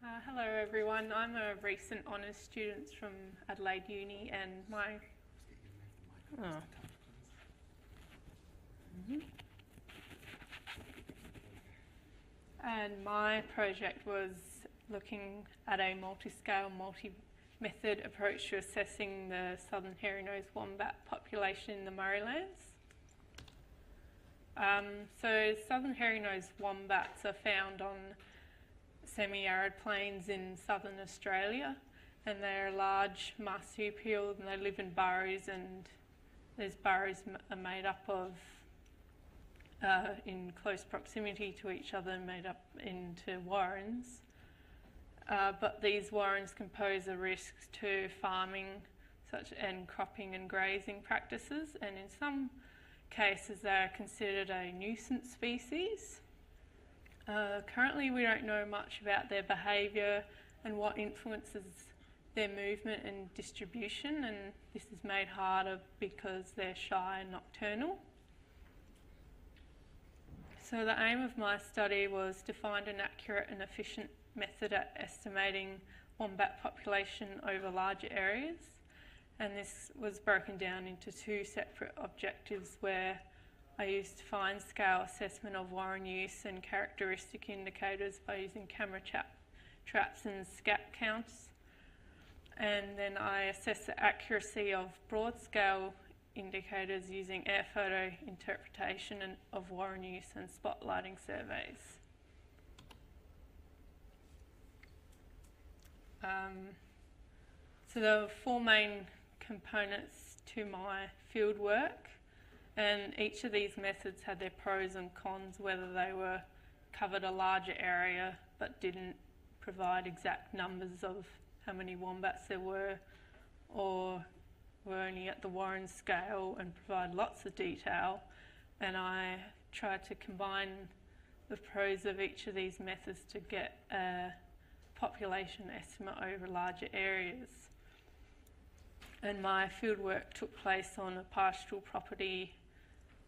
Hello everyone, I'm a recent honours student from Adelaide Uni and my project was looking at a multi-scale, multi-method approach to assessing the Southern Hairy-nosed Wombat population in the Murraylands. So Southern Hairy-nosed Wombats are found on semi-arid plains in southern Australia, and they're large marsupials and they live in burrows, and these burrows are made up of, in close proximity to each other, made up into warrens. But these warrens can pose a risk to farming and cropping and grazing practices, and in some cases they are considered a nuisance species. Currently we don't know much about their behaviour and what influences their movement and distribution, and this is made harder because they're shy and nocturnal. So the aim of my study was to find an accurate and efficient method at estimating wombat population over larger areas, and this was broken down into two separate objectives where I used fine scale assessment of warren use and characteristic indicators by using camera traps and scat counts. And then I assessed the accuracy of broad scale indicators using air photo interpretation of warren use and spotlighting surveys. So there were four main components to my field work, and each of these methods had their pros and cons, whether they covered a larger area but didn't provide exact numbers of how many wombats there were, or were only at the warren scale and provide lots of detail. And I tried to combine the pros of each of these methods to get a population estimate over larger areas. And my fieldwork took place on a pastoral property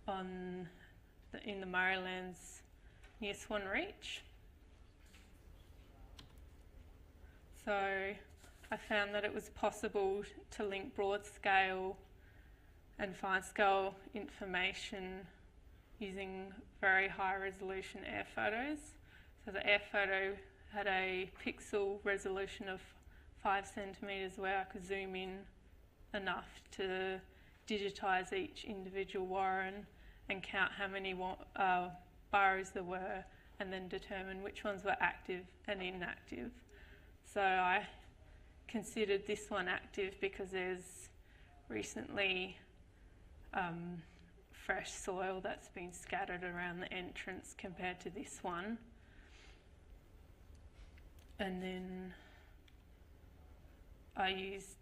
in the Murraylands near Swan Reach. So I found that it was possible to link broad scale and fine scale information using very high resolution air photos. So the air photo had a pixel resolution of 5 centimetres where I could zoom in enough to digitise each individual warren and count how many burrows there were, and then determine which ones were active and inactive. So I considered this one active because there's recently fresh soil that's been scattered around the entrance compared to this one. And then I used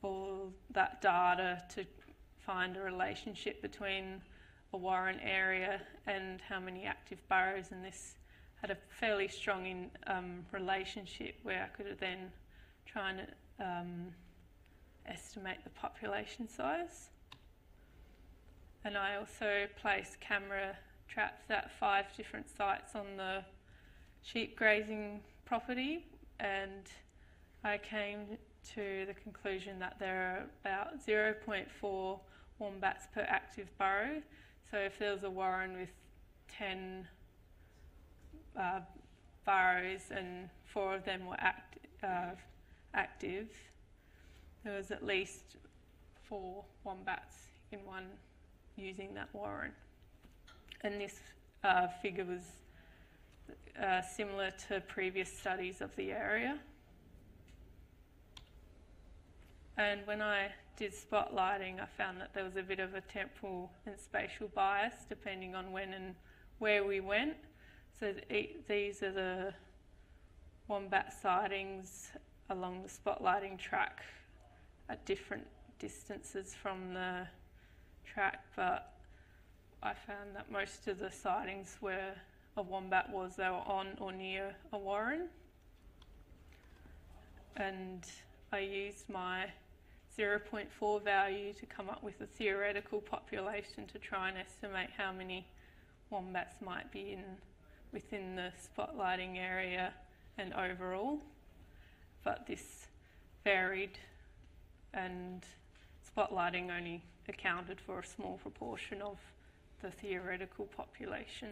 all that data to find a relationship between a warren area and how many active burrows, and this had a fairly strong relationship where I could then try and estimate the population size. And I also placed camera traps at 5 different sites on the sheep grazing property, and I came to the conclusion that there are about 0.4 wombats per active burrow. So if there was a warren with 10 burrows and 4 of them were active, there was at least 4 wombats in one using that warren. And this figure was similar to previous studies of the area. And when I did spotlighting, I found that there was a bit of a temporal and spatial bias depending on when and where we went. So these are the wombat sightings along the spotlighting track at different distances from the track, but I found that most of the sightings where a wombat was, they were on or near a warren. And I used my 0.4 value to come up with a theoretical population to try and estimate how many wombats might be within the spotlighting area and overall, but this varied and spotlighting only accounted for a small proportion of the theoretical population.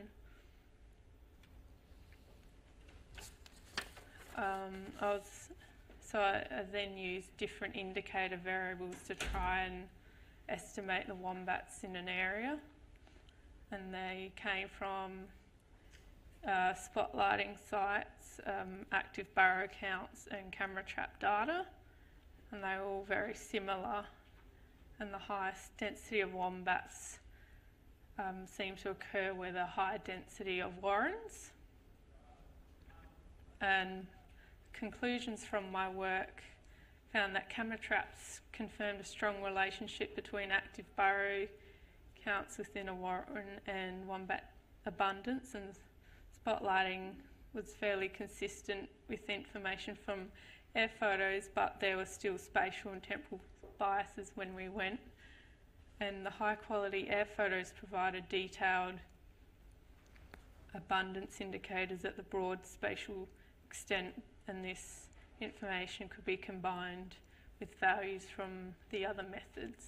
I then used different indicator variables to try and estimate the wombats in an area, and they came from spotlighting sites, active burrow counts and camera trap data, and they were all very similar, and the highest density of wombats seem to occur where the high density of warrens. And conclusions from my work found that camera traps confirmed a strong relationship between active burrow counts within a warren and wombat abundance, and spotlighting was fairly consistent with information from air photos, but there were still spatial and temporal biases when we went. And the high quality air photos provided detailed abundance indicators at the broad spatial extent, and this information could be combined with values from the other methods.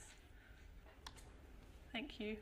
Thank you.